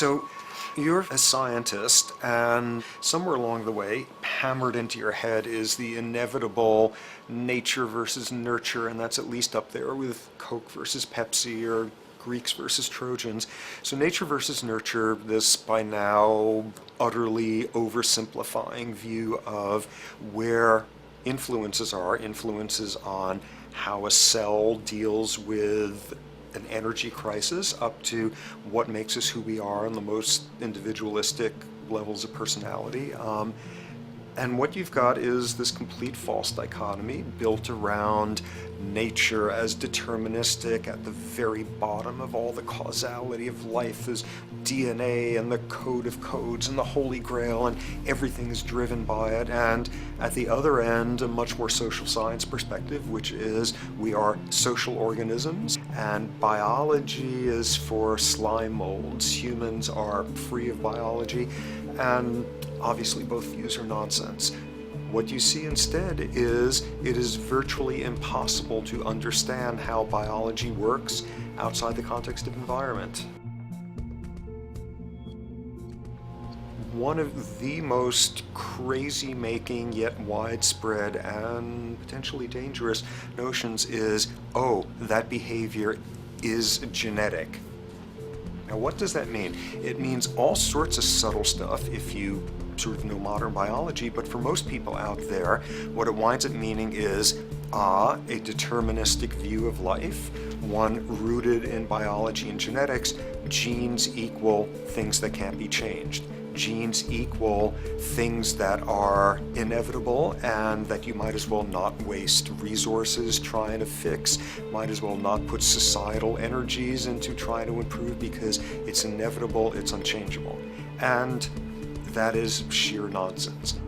So you're a scientist, and somewhere along the way, hammered into your head is the inevitable nature versus nurture, and that's at least up there with Coke versus Pepsi or Greeks versus Trojans. So nature versus nurture, this by now utterly oversimplifying view of where influences on how a cell deals with an energy crisis, up to what makes us who we are on the most individualistic levels of personality. And what you've got is this complete false dichotomy built around nature as deterministic. At the very bottom of all the causality of life is DNA and the code of codes and the Holy Grail, and everything is driven by it. And at the other end, a much more social science perspective, which is we are social organisms, and biology is for slime molds. Humans are free of biology, and obviously both views are nonsense. What you see instead is it is virtually impossible to understand how biology works outside the context of environment. One of the most crazy-making yet widespread and potentially dangerous notions is, oh, that behavior is genetic. Now, what does that mean? It means all sorts of subtle stuff if you sort of know modern biology, but for most people out there, what it winds up meaning is a deterministic view of life, one rooted in biology and genetics. Genes equal things that can't be changed. Genes equal things that are inevitable and that you might as well not waste resources trying to fix, might as well not put societal energies into trying to improve because it's inevitable, it's unchangeable. And that is sheer nonsense.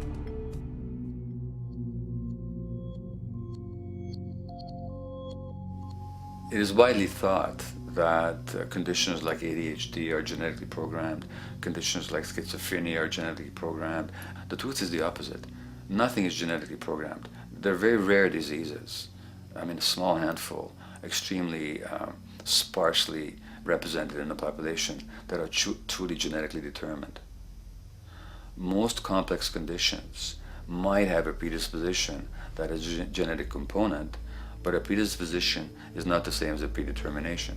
It is widely thought that conditions like ADHD are genetically programmed, conditions like schizophrenia are genetically programmed. The truth is the opposite. Nothing is genetically programmed. They're very rare diseases. I mean, a small handful, extremely sparsely represented in the population, that are truly genetically determined. Most complex conditions might have a predisposition that has a genetic component, but a predisposition is not the same as a predetermination.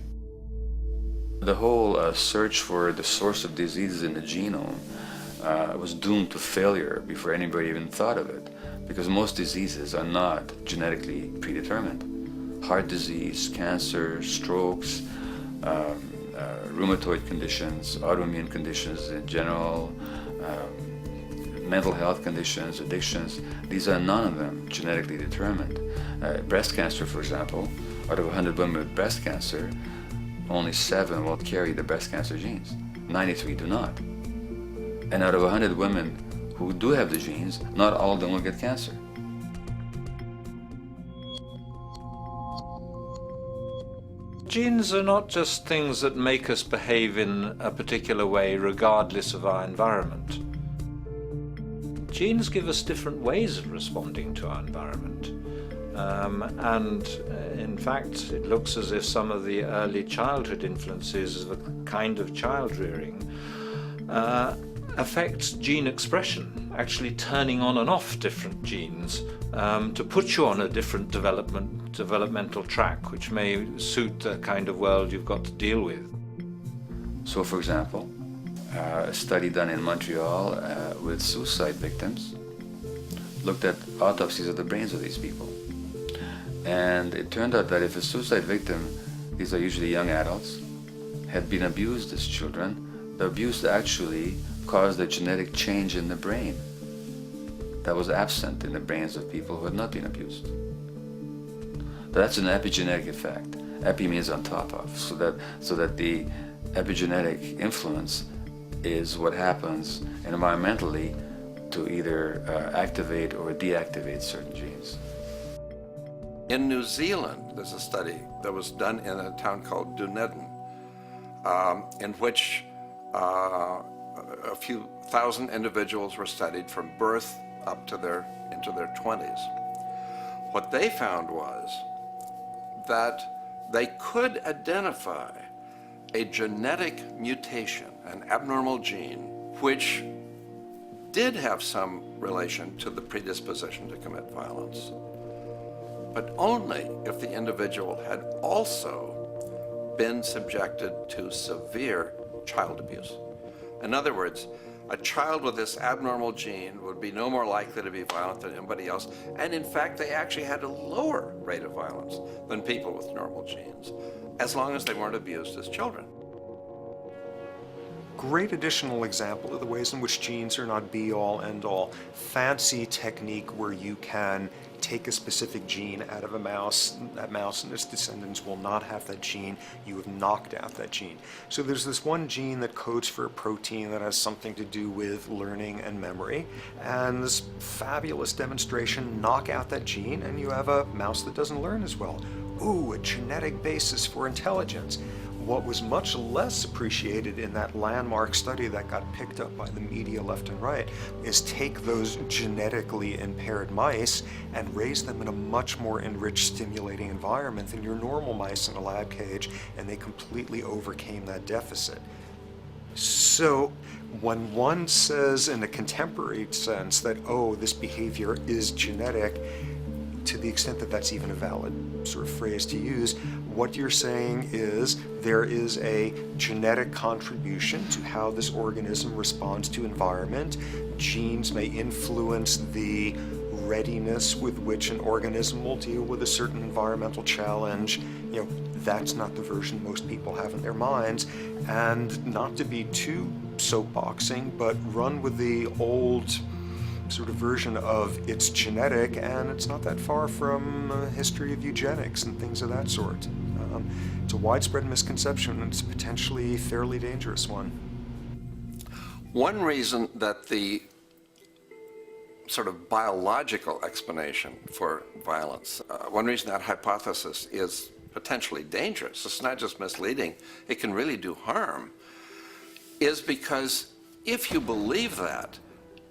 The whole search for the source of diseases in the genome was doomed to failure before anybody even thought of it, because most diseases are not genetically predetermined. Heart disease, cancer, strokes, rheumatoid conditions, autoimmune conditions in general, mental health conditions, addictions, these are none of them genetically determined. Breast cancer, for example, out of 100 women with breast cancer, only 7 will carry the breast cancer genes. 93 do not. And out of 100 women who do have the genes, not all of them will get cancer. Genes are not just things that make us behave in a particular way regardless of our environment. Genes give us different ways of responding to our environment. And in fact, it looks as if some of the early childhood influences of a kind of child rearing affects gene expression, actually turning on and off different genes to put you on a different developmental track, which may suit the kind of world you've got to deal with. So, for example, a study done in Montreal with suicide victims looked at autopsies of the brains of these people. And it turned out that if a suicide victim, these are usually young adults, had been abused as children, the abuse actually caused a genetic change in the brain that was absent in the brains of people who had not been abused. That's an epigenetic effect. Epi means on top of, so that the epigenetic influence is what happens environmentally to either activate or deactivate certain genes. In New Zealand, there's a study that was done in a town called Dunedin, in which a few thousand individuals were studied from birth up to into their 20s. What they found was that they could identify a genetic mutation, an abnormal gene, which did have some relation to the predisposition to commit violence, but only if the individual had also been subjected to severe child abuse. In other words, a child with this abnormal gene would be no more likely to be violent than anybody else, and in fact they actually had a lower rate of violence than people with normal genes, as long as they weren't abused as children. Great additional example of the ways in which genes are not be-all, end-all. Fancy technique where you can take a specific gene out of a mouse, that mouse and its descendants will not have that gene, you have knocked out that gene. So there's this one gene that codes for a protein that has something to do with learning and memory, and this fabulous demonstration, knock out that gene and you have a mouse that doesn't learn as well. Ooh, a genetic basis for intelligence. What was much less appreciated in that landmark study that got picked up by the media left and right is take those genetically impaired mice and raise them in a much more enriched, stimulating environment than your normal mice in a lab cage, and they completely overcame that deficit. So when one says in a contemporary sense that, oh, this behavior is genetic, to the extent that that's even a valid sort of phrase to use, what you're saying is there is a genetic contribution to how this organism responds to environment. Genes may influence the readiness with which an organism will deal with a certain environmental challenge. You know, that's not the version most people have in their minds. And not to be too soapboxing, but run with the old sort of version of it's genetic, and it's not that far from a history of eugenics and things of that sort. It's a widespread misconception, and it's a potentially fairly dangerous one. One reason that the sort of biological explanation for violence, one reason that hypothesis is potentially dangerous, it's not just misleading, it can really do harm, is because if you believe that,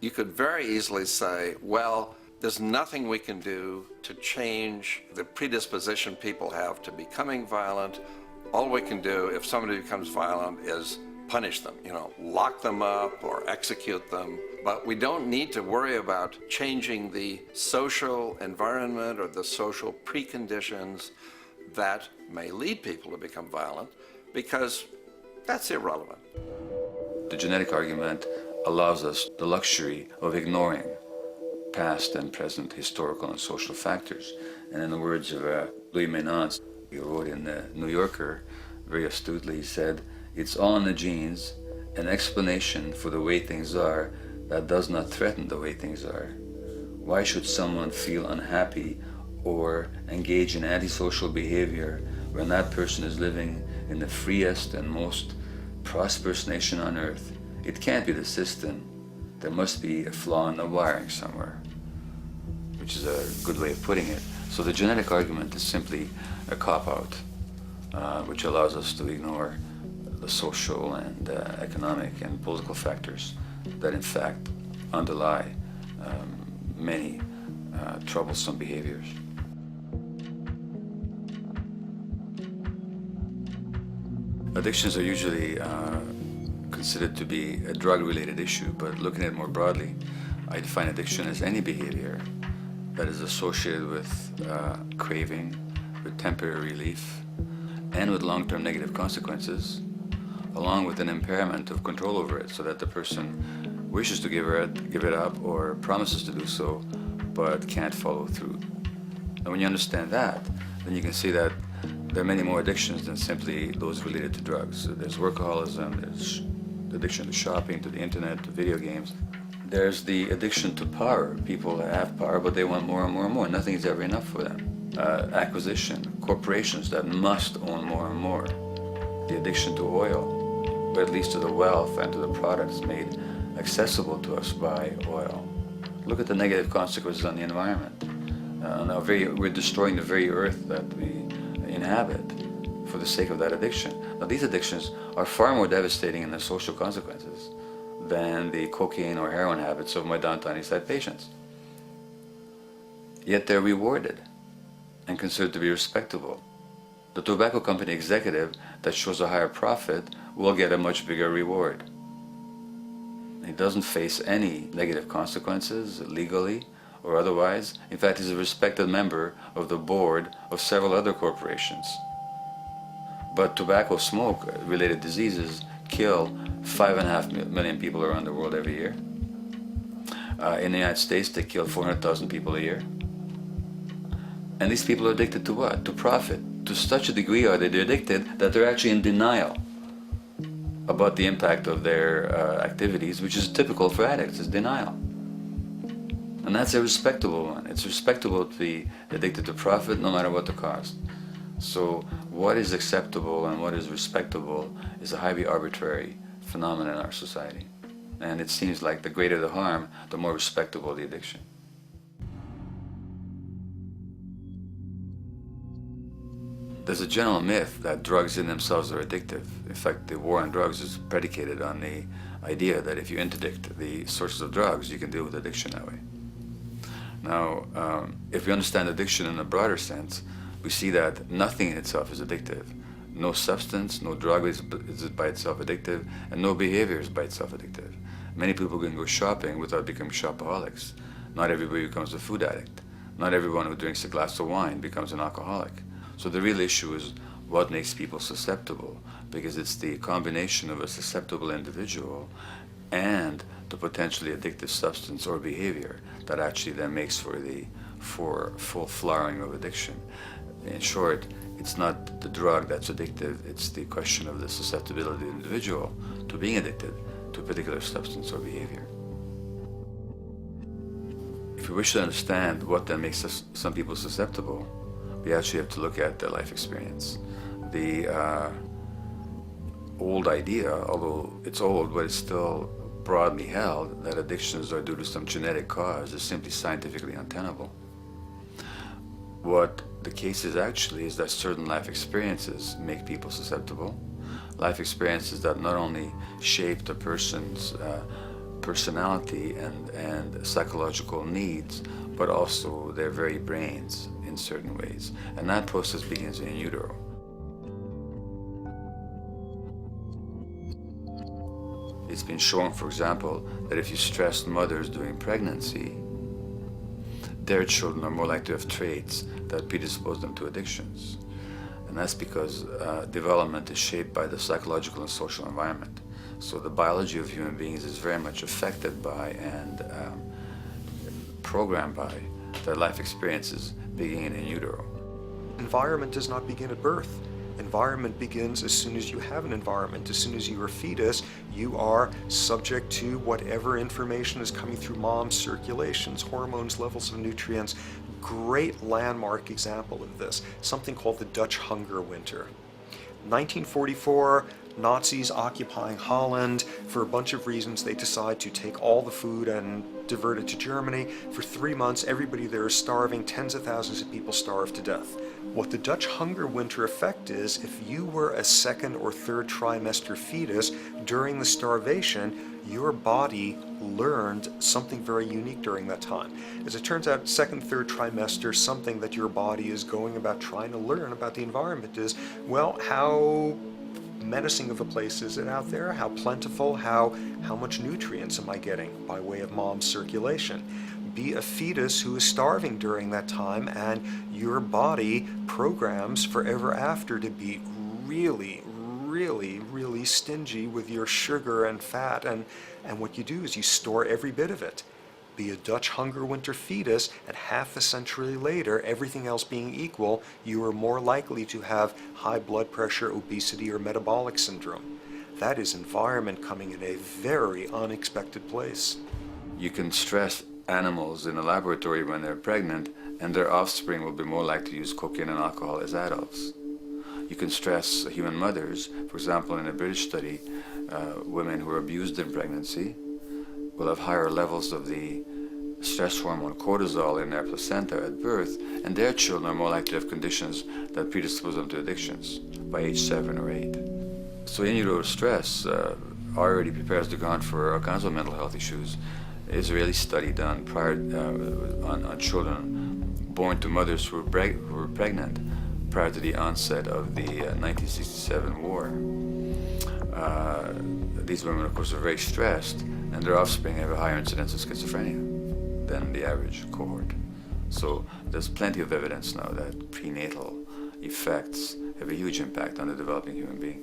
you could very easily say, well, there's nothing we can do to change the predisposition people have to becoming violent. All we can do if somebody becomes violent is punish them, lock them up or execute them. But we don't need to worry about changing the social environment or the social preconditions that may lead people to become violent, because that's irrelevant. The genetic argument allows us the luxury of ignoring past and present historical and social factors. And in the words of Louis Menand, he wrote in the New Yorker, very astutely, he said, "It's all in the genes, an explanation for the way things are that does not threaten the way things are. Why should someone feel unhappy or engage in antisocial behavior when that person is living in the freest and most prosperous nation on earth? It can't be the system. There must be a flaw in the wiring somewhere," which is a good way of putting it. So the genetic argument is simply a cop-out, which allows us to ignore the social and economic and political factors that in fact underlie many troublesome behaviors. Addictions are usually considered to be a drug-related issue, but looking at it more broadly, I define addiction as any behavior that is associated with craving, with temporary relief, and with long-term negative consequences, along with an impairment of control over it, so that the person wishes to give it up or promises to do so, but can't follow through. And when you understand that, then you can see that there are many more addictions than simply those related to drugs. So there's workaholism, there's addiction to shopping, to the internet, to video games. There's the addiction to power. People have power, but they want more and more and more. Nothing is ever enough for them. Acquisition, corporations that must own more and more. The addiction to oil, or at least to the wealth and to the products made accessible to us by oil. Look at the negative consequences on the environment. We're destroying the very earth that we inhabit for the sake of that addiction. Now, these addictions are far more devastating in their social consequences than the cocaine or heroin habits of my downtown East Side patients. Yet they're rewarded and considered to be respectable The tobacco company executive that shows a higher profit will get a much bigger reward. He doesn't face any negative consequences legally or otherwise. In fact, he's a respected member of the board of several other corporations. But tobacco smoke related diseases kill 5.5 million people around the world every year. In the United States, they kill 400,000 people a year. And these people are addicted to what? To profit. To such a degree are they addicted that they're actually in denial about the impact of their activities, which is typical for addicts, is denial. And that's a respectable one. It's respectable to be addicted to profit no matter what the cost. So what is acceptable and what is respectable is a highly arbitrary phenomenon in our society. And it seems like the greater the harm, the more respectable the addiction. There's a general myth that drugs in themselves are addictive. In fact, the war on drugs is predicated on the idea that if you interdict the sources of drugs, you can deal with addiction that way. Now, if we understand addiction in a broader sense, we see that nothing in itself is addictive. No substance, no drug is by itself addictive, and no behavior is by itself addictive. Many people can go shopping without becoming shopaholics. Not everybody becomes a food addict. Not everyone who drinks a glass of wine becomes an alcoholic. So the real issue is what makes people susceptible, because it's the combination of a susceptible individual and the potentially addictive substance or behavior that actually then makes for full flowering of addiction. In short, it's not the drug that's addictive, it's the question of the susceptibility of the individual to being addicted to a particular substance or behavior. If we wish to understand what then makes some people susceptible, we actually have to look at their life experience. The old idea, although it's old, but it's still broadly held, that addictions are due to some genetic cause is simply scientifically untenable. What the case is actually is that certain life experiences make people susceptible. Life experiences that not only shape the person's personality and psychological needs, but also their very brains in certain ways. And that process begins in utero. It's been shown, for example, that if you stress mothers during pregnancy, their children are more likely to have traits that predispose them to addictions. And that's because development is shaped by the psychological and social environment. So the biology of human beings is very much affected by and programmed by their life experiences beginning in utero. Environment does not begin at birth. Environment begins as soon as you have an environment. As soon as you're a fetus, you are subject to whatever information is coming through mom's circulations, hormones, levels of nutrients. Great landmark example of this, something called the Dutch hunger winter. 1944, Nazis occupying Holland. For a bunch of reasons, they decide to take all the food and divert it to Germany. For 3 months, everybody there is starving. Tens of thousands of people starve to death. What the Dutch hunger winter effect is, if you were a second or third trimester fetus during the starvation, your body learned something very unique during that time. As it turns out, second, third trimester, something that your body is going about trying to learn about the environment is, well, how menacing of a place is it out there? How plentiful? How much nutrients am I getting by way of mom's circulation? Be a fetus who is starving during that time, and your body programs forever after to be really, really, really stingy with your sugar and fat, and what you do is you store every bit of it. Be a Dutch hunger winter fetus, and half a century later, everything else being equal, you are more likely to have high blood pressure, obesity, or metabolic syndrome. That is environment coming in a very unexpected place. You can stress animals in a laboratory when they're pregnant, and their offspring will be more likely to use cocaine and alcohol as adults. You can stress human mothers. For example, in a British study, women who are abused in pregnancy will have higher levels of the stress hormone cortisol in their placenta at birth, and their children are more likely to have conditions that predispose them to addictions by age 7 or 8. So in utero stress already prepares the ground for all kinds of mental health issues. Israeli study done on children born to mothers who were pregnant prior to the onset of the 1967 war. These women, of course, are very stressed, and their offspring have a higher incidence of schizophrenia than the average cohort. So there's plenty of evidence now that prenatal effects have a huge impact on the developing human being.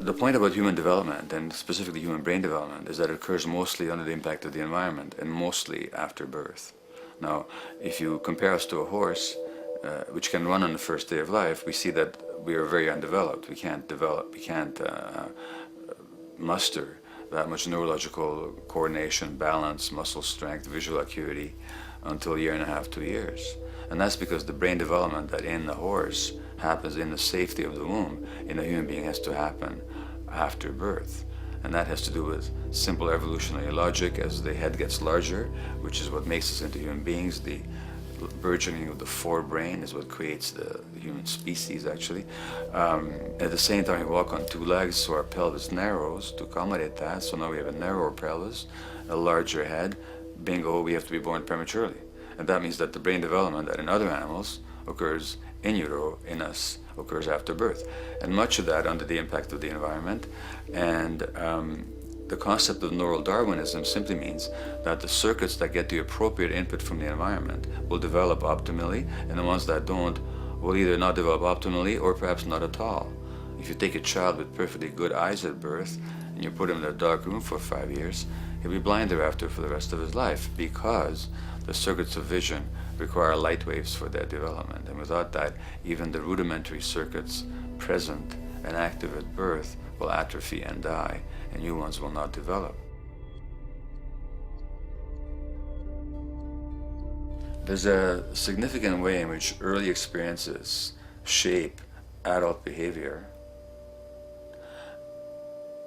The point about human development, and specifically human brain development, is that it occurs mostly under the impact of the environment and mostly after birth. Now, if you compare us to a horse, which can run on the first day of life, we see that we are very undeveloped. We can't muster that much neurological coordination, balance, muscle strength, visual acuity until a year and a half, 2 years. And that's because the brain development that in the horse happens in the safety of the womb, in a human being has to happen after birth. And that has to do with simple evolutionary logic. As the head gets larger, which is what makes us into human beings, the burgeoning of the forebrain is what creates the human species, actually. At the same time, we walk on two legs, so our pelvis narrows to accommodate that. So now we have a narrower pelvis, a larger head. Bingo, we have to be born prematurely. And that means that the brain development that in other animals occurs in utero, in us, occurs after birth. And much of that under the impact of the environment. And the concept of neural Darwinism simply means that the circuits that get the appropriate input from the environment will develop optimally, and the ones that don't will either not develop optimally or perhaps not at all. If you take a child with perfectly good eyes at birth and you put him in a dark room for 5 years, he'll be blind thereafter for the rest of his life, because the circuits of vision require light waves for their development. And without that, even the rudimentary circuits present and active at birth will atrophy and die, and new ones will not develop. There's a significant way in which early experiences shape adult behavior,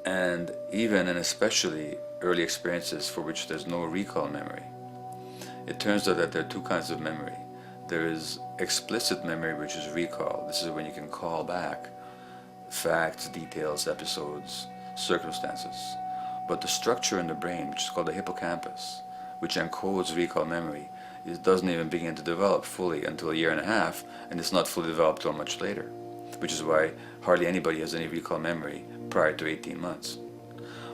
and even and especially early experiences for which there's no recall memory. It turns out that there are two kinds of memory. There is explicit memory, which is recall. This is when you can call back facts, details, episodes, circumstances. But the structure in the brain, which is called the hippocampus, which encodes recall memory, it doesn't even begin to develop fully until a year and a half, and it's not fully developed till much later, which is why hardly anybody has any recall memory prior to 18 months.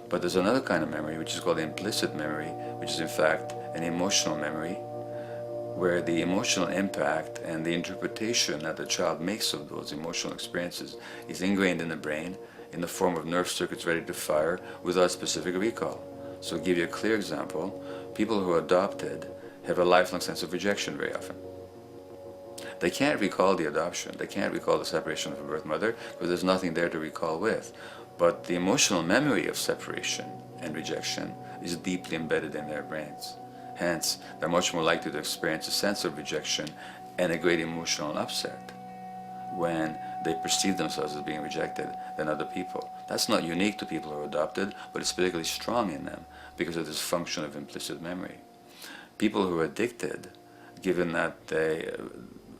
But there's another kind of memory, which is called implicit memory, which is in fact an emotional memory, where the emotional impact and the interpretation that the child makes of those emotional experiences is ingrained in the brain in the form of nerve circuits ready to fire without specific recall. So to give you a clear example, people who are adopted have a lifelong sense of rejection very often. They can't recall the adoption, they can't recall the separation of a birth mother, because there's nothing there to recall with. But the emotional memory of separation and rejection is deeply embedded in their brains. Hence, they're much more likely to experience a sense of rejection and a great emotional upset when they perceive themselves as being rejected than other people. That's not unique to people who are adopted, but it's particularly strong in them because of this function of implicit memory. People who are addicted, given that they,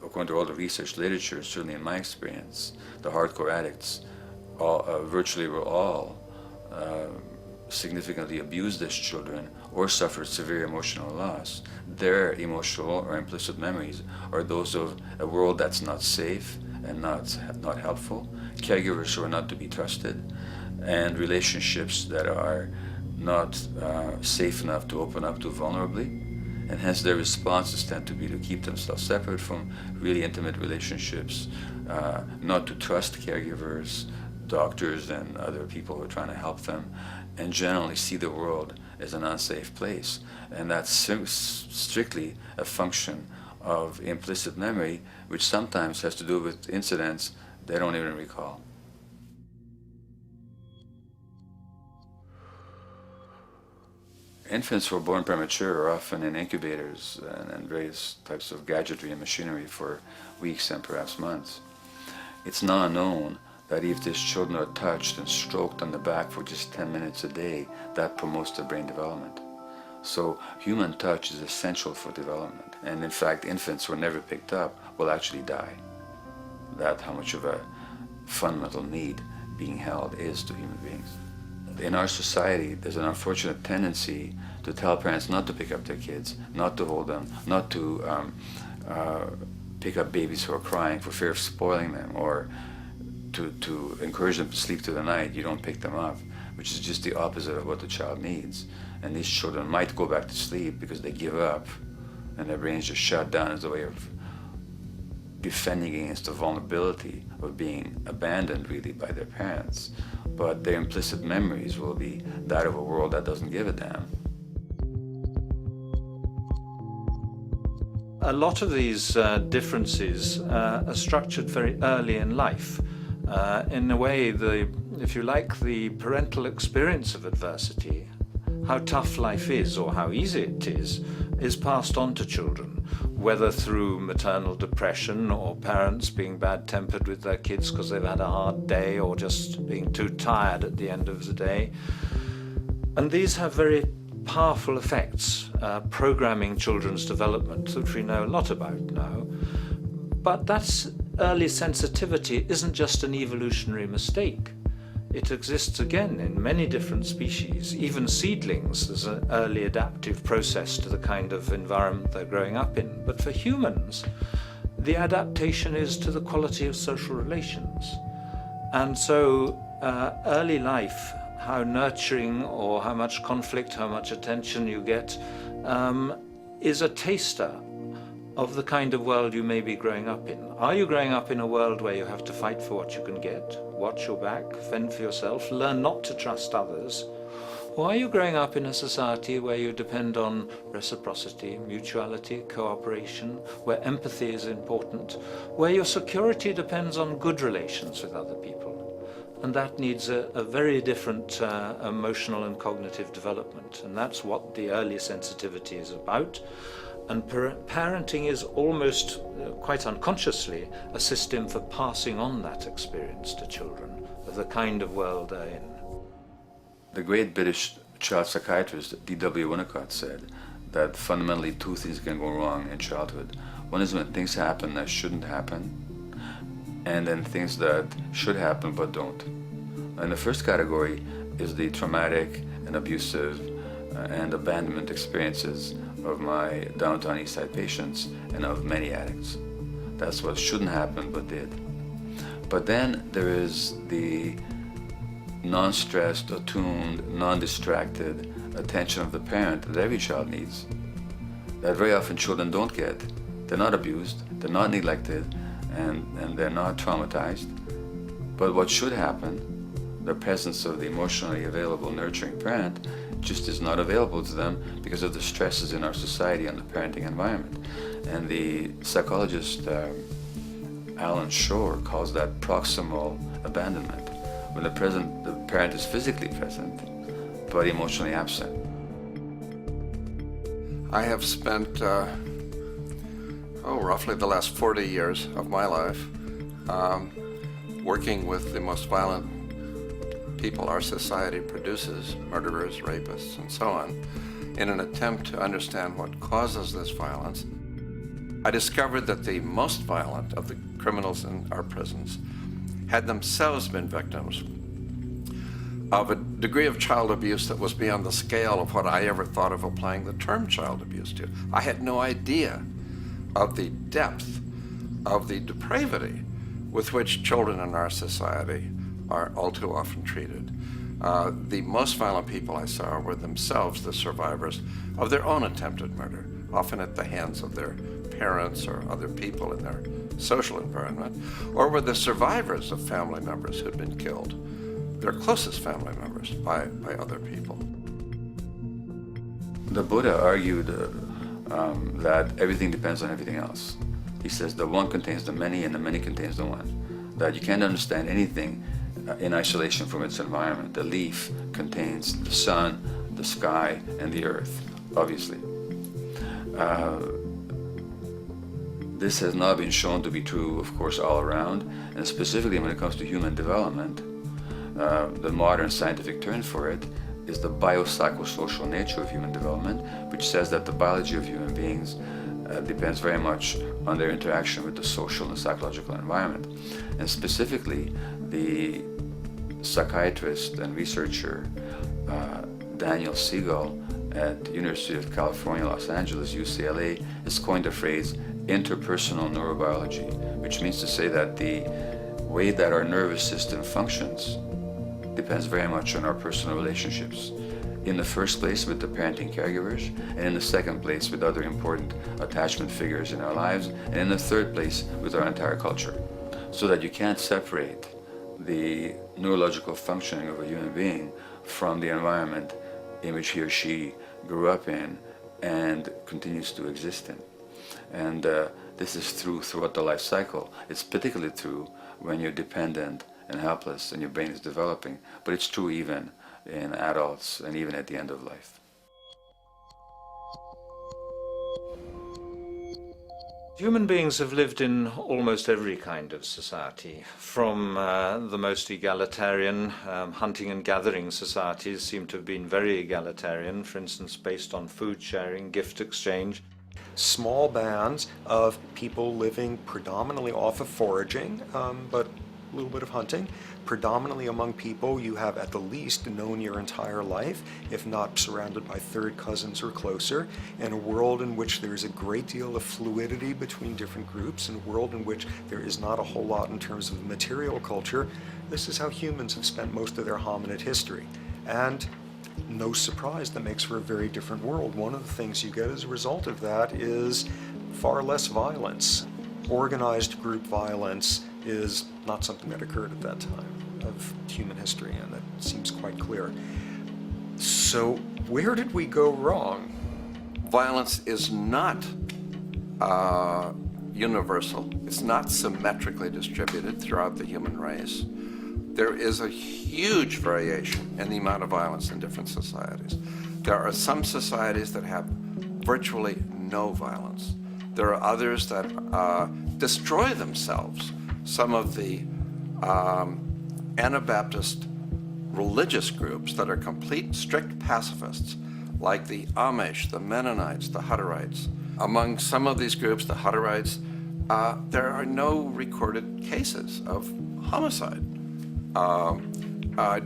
according to all the research literature, certainly in my experience, the hardcore addicts virtually were all significantly abused as children or suffered severe emotional loss. Their emotional or implicit memories are those of a world that's not safe and not helpful, caregivers who are not to be trusted, and relationships that are not safe enough to open up to vulnerably. And hence their responses tend to be to keep themselves separate from really intimate relationships, not to trust caregivers, doctors and other people who are trying to help them, and generally see the world as an unsafe place. And that's strictly a function of implicit memory, which sometimes has to do with incidents they don't even recall. Infants who are born premature are often in incubators and various types of gadgetry and machinery for weeks and perhaps months. It's now known that if these children are touched and stroked on the back for just 10 minutes a day, that promotes their brain development. So human touch is essential for development. And in fact, infants who are never picked up will actually die. That's how much of a fundamental need being held is to human beings. in our society, there's an unfortunate tendency to tell parents not to pick up their kids, not to hold them, not to pick up babies who are crying for fear of spoiling them, or to encourage them to sleep through the night. You don't pick them up, which is just the opposite of what the child needs. And these children might go back to sleep because they give up and their brains just shut down as a way of defending against the vulnerability of being abandoned really by their parents. But their implicit memories will be that of a world that doesn't give a damn. A lot of these differences are structured very early in life. In a way, if you like, the parental experience of adversity, how tough life is or how easy it is passed on to children, whether through maternal depression or parents being bad-tempered with their kids because they've had a hard day or just being too tired at the end of the day. And these have very powerful effects, programming children's development, which we know a lot about now. But that early sensitivity isn't just an evolutionary mistake. It exists again in many different species. Even seedlings, there's an early adaptive process to the kind of environment they're growing up in. But for humans, the adaptation is to the quality of social relations. And so early life, how nurturing or how much conflict, how much attention you get, is a taster of the kind of world you may be growing up in. Are you growing up in a world where you have to fight for what you can get, watch your back, fend for yourself, learn not to trust others? Or are you growing up in a society where you depend on reciprocity, mutuality, cooperation, where empathy is important, where your security depends on good relations with other people? And that needs a very different emotional and cognitive development. And that's what the early sensitivity is about. And parenting is almost, quite unconsciously, a system for passing on that experience to children of the kind of world they're in. The great British child psychiatrist D.W. Winnicott said that fundamentally two things can go wrong in childhood. One is when things happen that shouldn't happen, and then things that should happen but don't. And the first category is the traumatic and abusive and abandonment experiences of my downtown East Side patients and of many addicts. That's what shouldn't happen but did. But then there is the non-stressed, attuned, non-distracted attention of the parent that every child needs, that very often children don't get. They're not abused, they're not neglected, and they're not traumatized. But what should happen, the presence of the emotionally available, nurturing parent, just is not available to them because of the stresses in our society and the parenting environment. And the psychologist Alan Shore calls that proximal abandonment, when the parent is physically present but emotionally absent. I have spent roughly the last 40 years of my life working with the most violent people our society produces, murderers, rapists, and so on, in an attempt to understand what causes this violence. I discovered that the most violent of the criminals in our prisons had themselves been victims of a degree of child abuse that was beyond the scale of what I ever thought of applying the term child abuse to. I had no idea of the depth of the depravity with which children in our society are all too often treated. The most violent people I saw were themselves the survivors of their own attempted murder, often at the hands of their parents or other people in their social environment, or were the survivors of family members who'd been killed, their closest family members, by other people. The Buddha argued that everything depends on everything else. He says the one contains the many and the many contains the one. That you can't understand anything in isolation from its environment. The leaf contains the sun, the sky, and the earth, obviously. This has not been shown to be true, of course, all around, and specifically when it comes to human development. The modern scientific term for it is the biopsychosocial nature of human development, which says that the biology of human beings depends very much on their interaction with the social and psychological environment. And specifically, the psychiatrist and researcher Daniel Siegel at University of California, Los Angeles, UCLA, has coined the phrase interpersonal neurobiology, which means to say that the way that our nervous system functions depends very much on our personal relationships. In the first place with the parenting caregivers, and in the second place with other important attachment figures in our lives, and in the third place with our entire culture. So that you can't separate the neurological functioning of a human being from the environment in which he or she grew up in and continues to exist in. And this is true throughout the life cycle. It's particularly true when you're dependent and helpless and your brain is developing, but it's true even in adults and even at the end of life. Human beings have lived in almost every kind of society, from the most egalitarian, hunting and gathering societies seem to have been very egalitarian, for instance, based on food sharing, gift exchange. Small bands of people living predominantly off of foraging, but a little bit of hunting. Predominantly among people you have at the least known your entire life, if not surrounded by third cousins or closer, in a world in which there is a great deal of fluidity between different groups, in a world in which there is not a whole lot in terms of material culture. This is how humans have spent most of their hominid history. And no surprise, that makes for a very different world. One of the things you get as a result of that is far less violence. Organized group violence is not something that occurred at that time of human history, and that seems quite clear. So where did we go wrong? Violence is not universal. It's not symmetrically distributed throughout the human race. There is a huge variation in the amount of violence in different societies. There are some societies that have virtually no violence. There are others that destroy themselves. Some of the Anabaptist religious groups that are complete strict pacifists, like the Amish, the Mennonites, the Hutterites. Among some of these groups, the Hutterites, there are no recorded cases of homicide.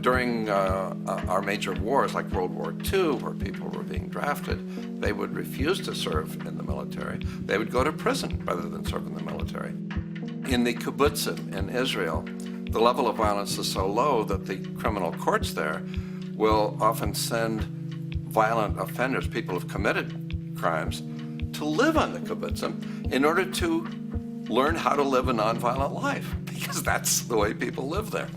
During our major wars, like World War II, where people were being drafted, they would refuse to serve in the military. They would go to prison rather than serve in the military. In the kibbutzim in Israel, the level of violence is so low that the criminal courts there will often send violent offenders, people who've committed crimes, to live on the kibbutzim in order to learn how to live a nonviolent life, because that's the way people live there.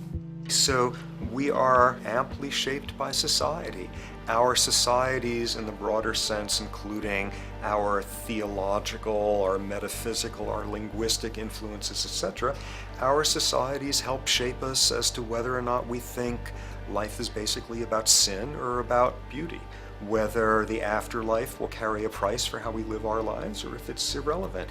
So we are amply shaped by society. Our societies in the broader sense, including our theological, our metaphysical, our linguistic influences, etc., our societies help shape us as to whether or not we think life is basically about sin or about beauty, whether the afterlife will carry a price for how we live our lives or if it's irrelevant.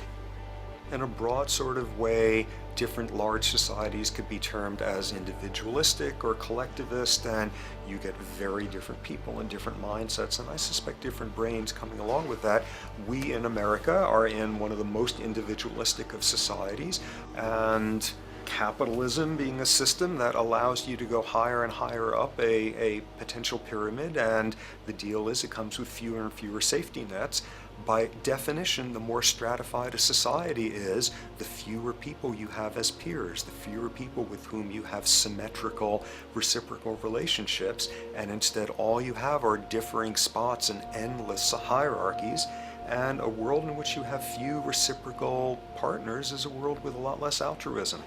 In a broad sort of way, different large societies could be termed as individualistic or collectivist, and you get very different people and different mindsets, and I suspect different brains coming along with that. We in America are in one of the most individualistic of societies, and capitalism being a system that allows you to go higher and higher up a potential pyramid, and the deal is it comes with fewer and fewer safety nets. By definition, the more stratified a society is, the fewer people you have as peers, the fewer people with whom you have symmetrical, reciprocal relationships, and instead all you have are differing spots and endless hierarchies. And a world in which you have few reciprocal partners is a world with a lot less altruism.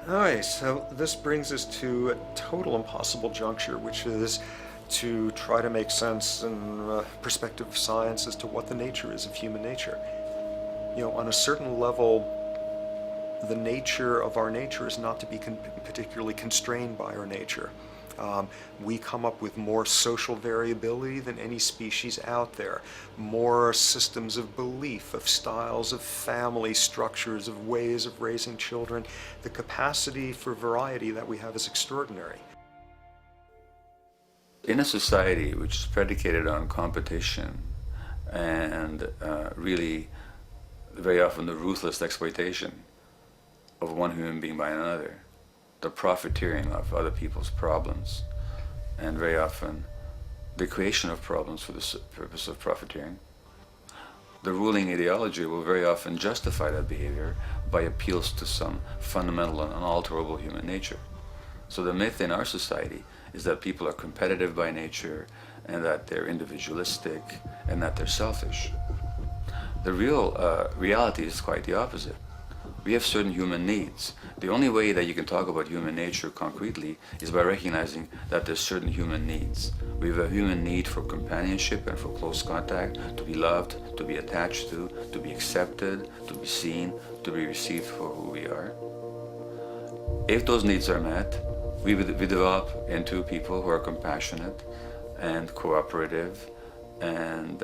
Alright, so this brings us to a total impossible juncture, which is to try to make sense in perspective of science as to what the nature is of human nature. You know, on a certain level, the nature of our nature is not to be particularly constrained by our nature. We come up with more social variability than any species out there, more systems of belief, of styles of family structures, of ways of raising children. The capacity for variety that we have is extraordinary. In a society which is predicated on competition and really very often the ruthless exploitation of one human being by another, the profiteering of other people's problems, and very often the creation of problems for the purpose of profiteering. The ruling ideology will very often justify that behavior by appeals to some fundamental and unalterable human nature. So the myth in our society is that people are competitive by nature, and that they're individualistic, and that they're selfish. The real reality is quite the opposite. We have certain human needs. The only way that you can talk about human nature concretely is by recognizing that there's certain human needs. We have a human need for companionship and for close contact, to be loved, to be attached to be accepted, to be seen, to be received for who we are. If those needs are met, we develop into people who are compassionate and cooperative and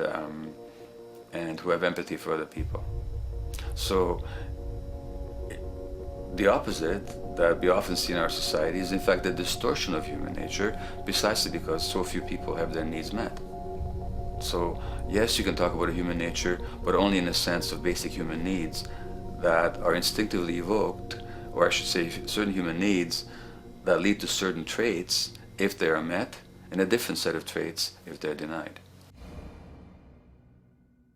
who have empathy for other people. So the opposite that we often see in our society is in fact a distortion of human nature, precisely because so few people have their needs met. So yes, you can talk about a human nature, but only in the sense of basic human needs that are instinctively evoked, or I should say certain human needs that lead to certain traits if they are met, and a different set of traits if they're denied.